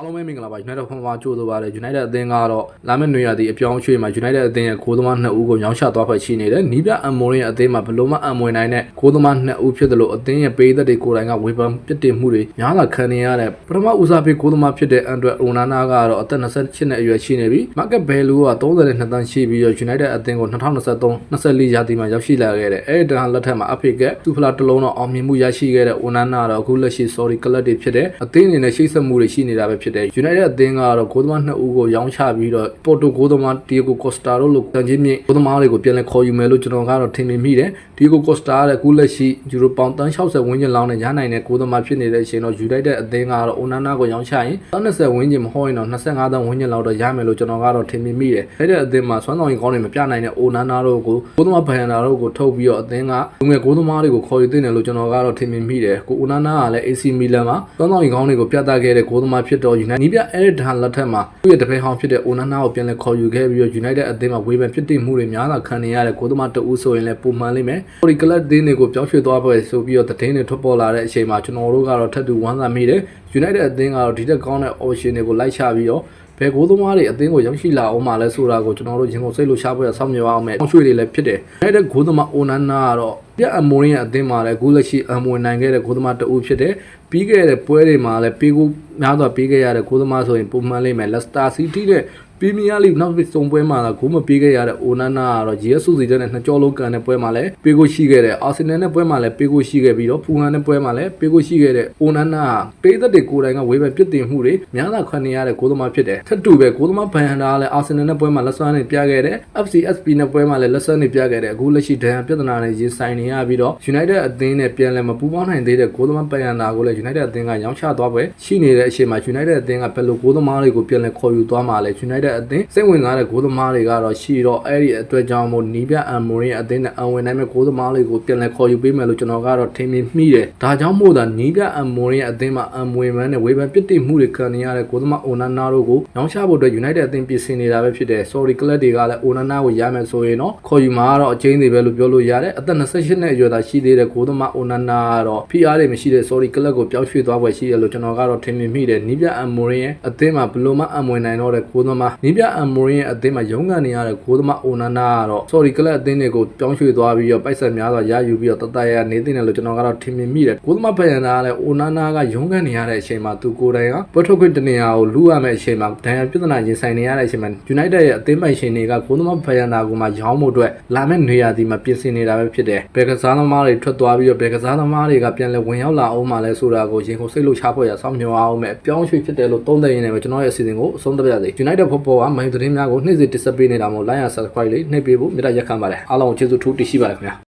အားလုံးပဲမင်္ဂလာပါ United ဖန်ဖာကြိုးဆိုပါတယ် United အသင်းကတော့လာမယ့်နွေရာသီအပြောင်းအရွှေ့မှာ United အသင်းရဲ့ဂိုးသမား2ဦးကိုရောင်းချသွားဖွဲ့ရှိနေတယ်နီးပြအမ်မိုရင်အသင်းမှာဘလို့မှအံမွေနိုင်တဲ့ဂိုးသမား2ဦးဖြစ်တယ်လို့အသင်းရဲ့ပေးသက်တွေကိုယ်တိုင်ကဝေဖန်ပြစ်တင်မှုတွေများလာခံနေရတဲ့ပထမဦးစားပေးဂိုးသမားဖြစ်တဲ့အန်ဒရက်အိုနာနာကတော့အသက်28နှစ်အရွယ်ရှိနေပြီ Market Value က32သန်းရှိပြီးတော့ United အသင်းကို2023-24ရာသီမှာရောက်ရှိလာခဲ့တယ်အဲ့ဒီတန်းလက်ထက်မှာအဖေကသူဖလာတစ်လုံးတော့အောင်မြင်မှုရရှိခဲ့တဲ့အိုနာနာတော့အခုလက်ရှိ sorry ကလပ်တွေဖြစ်တဲ့အသင်းအနေနဲ့ရှိတ်ဆက်မှုတွေရှိနေတာပဲဖြစ်တယ် United အသင်းကတော့ဂိုးသမား2ဦးကိုရောင်းချပြီးတော့ပေါ်တိုဂိုးသမားဒီယိုဂိုကော့စတာတို့လိုတန်ကြီးမြင့်ဂိုးသမားတွေကိုပြန်လည်ခေါ်ယူမယ်လို့ကျွန်တော်ကတော့ထင်မြင်မိတယ်ဒီယိုဂိုကော့စတာရဲ့အခုလက်ရှိယူရိုပေါင်360ဝန်းကျင်လောက်နဲ့ရနိုင်တဲ့ဂိုးသမားဖြစ်နေတဲ့အချိန်တော့ United အသင်းကတော့အိုနာနာကိုရောင်းချရင်30ဝန်းကျင်မဟုတ်ရင်တော့25သန်းဝန်းကျင်လောက်တော့ရမယ်လို့ကျွန်တော်ကတော့ထင်မြင်မိတယ်အဲ့တဲ့အသင်းမှာစွမ်းဆောင်ရည်ကောင်းတွေမပြနိုင်တဲ့အိုနာနာတို့ကိုဂိုးသမားဘန်နာတို့ကိုထုတ်ပြီးတော့အသင်းကလူငယ်ဂိုးသမားတွေကိုခေါ်ယူသင့်တယ်လို့ကျွန်တော်ကတော့ထင်မြင်မိတယ်ကိုအိုနာနာကလည်း AC Milan မှာစွမ်းဆောင်ရည်ကောင်းတွေကိုပြသခဲ့တဲ့ဂိုးသမားဖြစ်တော့ United နီးပြအဲ့ဒီဒါလက်ထက်မှာသူ့ရဲ့တပည့်ဟောင်းဖြစ်တဲ့အိုနာနာကိုပြန်လည်ခေါ်ယူခဲ့ပြီးတော့ United အသင်းမှာဝေဖန်ပြစ်တင်မှုတွေများလာခံနေရတဲ့ဂိုးသမားတဦးဆိုရင်လည်းပုံမှန်လိမ့်မယ်။ Sorry ကလပ်တင်းတွေကိုပြောင်းရွှေ့သွားပွဲဆိုပြီးတော့သတင်းတွေထွက်ပေါ်လာတဲ့အချိန်မှာကျွန်တော်တို့ကတော့ထပ်တူဝမ်းသာမိတယ်။ United အသင်းကတော့ဒီတက်ကောင်းတဲ့ option တွေကိုလိုက်ချပြီးတော့ဘယ်ဂိုးသမားတွေအသင်းကိုရောက်ရှိလာအောင်မှလဲဆိုတာကိုကျွန်တော်တို့ရင်ကုန်စိတ်လို့ရှားပွဲဆောက်မြော်အောင်မယ်။ရွှေ့တွေလည်းဖြစ်တယ်။အဲ့တဲ့ဂိုးသမားအိုနာနာကတော့ပြအမိုရင်ရဲ့အသင်းမှာလည်းအခုလက်ရှိအမွေနိုင်ခဲ့တဲ့ဂိုးသမားတဦးဖြစ်တယ်။ပြီးခဲ့တဲ့ပွဲတွေမှာလည်းပေးကိုများစွာပေးခဲ့ရတဲ့ဂိုးသမားဆိုရင်ပုံမှန်လိမ့်မယ် Leicester City နဲ့ပရီးမီးယားလိနောက်ပြီးစုံပွဲမှာဂိုးမပေးခဲ့ရတဲ့အိုနာနာကတော့ဂျီအက်ဆူစီတဲ့နှစ်ကြောလုံးကန်တဲ့ပွဲမှာလည်းပေးကိုရှိခဲ့တဲ့အာဆင်နယ်နဲ့ပွဲမှာလည်းပေးကိုရှိခဲ့ပြီးတော့ဖူဟန်နဲ့ပွဲမှာလည်းပေးကိုရှိခဲ့တဲ့အိုနာနာပေးသက်တွေကိုယ်တိုင်ကဝေဖန်ပြစ်တင်မှုတွေများလာခံနေရတဲ့ဂိုးသမားဖြစ်တယ်ထပ်တူပဲဂိုးသမားဘန်ဟန်ဒါလည်းအာဆင်နယ်နဲ့ပွဲမှာလက်စွမ်းနဲ့ပြခဲ့တဲ့ FCSP နဲ့ပွဲမှာလည်းလက်စွမ်းနဲ့ပြခဲ့တဲ့အခုလက်ရှိဒဏ်ရာပြဿနာတွေရင်ဆိုင်နေရပြီးတော့ United အသင်းနဲ့ပြန်လည်မပူးပေါင်းနိုင်သေးတဲ့ဂိုးသမားဘန်ဟန်ဒါကိုလည်း United အသင်းကရောင်းချသွားပွဲရှိနေတဲ့အချိန်မှာ United အသင်းကဘယ်လိုဂိုးသမားတွေကိုပြန်လည်ခေါ်ယူသွားမှာလဲ United အသင်းစိတ်ဝင်စားတဲ့ဂိုးသမားတွေကတော့ရှိတော့အဲ့ဒီအတွက်ကြောင့်မို့နီးပြအမ်မိုရင်အသင်းနဲ့အဝင်နိုင်မဲ့ဂိုးသမားတွေကိုပြန်လည်ခေါ်ယူပေးမယ်လို့ကျွန်တော်ကတော့ထင်မြင်မိတယ်။ဒါကြောင့်မို့သာနီးပြအမ်မိုရင်အသင်းမှာအမ်မွေမန်းနဲ့ဝေဖန်ပစ်တိမှုတွေခံနေရတဲ့ဂိုးသမားအိုနာနာတို့ကိုရောင်းချဖို့အတွက် United အသင်းပြင်ဆင်နေတာပဲဖြစ်တယ်။ Sorry ကလပ်တွေကလည်းအိုနာနာကိုရမယ်ဆိုရင်တော့ခေါ်ယူမှာတော့အချင်းတွေပဲလို့ပြောလို့ရတယ်။အသက်28နှစ်အရွယ်သာရှိသေးတဲ့ဂိုးသမားအိုနာနာကတော့ PR တွေမရှိတဲ့ Sorry ကလပ်ကိုပြောင်းရွှေ့သွားပွဲရှိတယ်လို့ကျွန်တော်ကတော့ထင်မြင်မိတယ်။နီးပြအမ်မိုရင်ရဲ့အသင်းမှာဘလို့မှအမ်မွေနိုင်တော့တဲ့ဂိုးသမားနီးပြအမ်မိုရင်ရဲ့အသင်းမှာရုန်းကန်နေရတဲ့ဂိုးသမားအိုနာနာကတော့ Sorry ကလပ်အသင်းတွေကိုပြောင်းရွှေ့သွားပြီးတော့ပိုက်ဆက်များစွာရယူပြီးတော့တတရနေသိတယ်လို့ကျွန်တော်ကတော့ထင်မြင်မိတယ်။ဂိုးသမားဘန်နာကလည်းအိုနာနာကရုန်းကန်နေရတဲ့အချိန်မှာသူကိုယ်တိုင်ကပွဲထုတ်ခွင့်တနေရာကိုလူရမယ့်အချိန်မှာဒဏ်ရာပြဿနာရင်ဆိုင်နေရတဲ့အချိန်မှာ United ရဲ့အသင်းပိုင်ရှင်တွေကဂိုးသမားဘန်နာကိုမှရောင်းဖို့အတွက်လာမယ့်နေရာဒီမှာပြင်ဆင်နေတာပဲဖြစ်တယ်။ဘယ်ကစားသမားတွေထွက်သွားပြီးတော့ဘယ်ကစားသမားတွေကပြန်လဲဝင်ရောက်လာအောင်မှလဲဆိုတာကိုရင်ကုန်စိတ်လို့ချဖို့ရဆောင်မြော်အောင်မယ်။ပြောင်းရွှေ့ဖြစ်တယ်လို့သုံးသပ်ရင်းနဲ့ပဲကျွန်တော်ရဲ့အစီအစဉ်ကိုအဆုံးသတ်ပါရစေ။ United Football ကမိုင်းသတင်းများကိုနေ့စဉ်တင်ဆက်ပေးနေတာမို့ like and subscribe လေးနှိပ်ပေးဖို့မေတ္တာရက်ခံပါတယ်။အားလုံးကိုကျေးဇူးထူးတင်ရှိပါတယ်ခင်ဗျာ။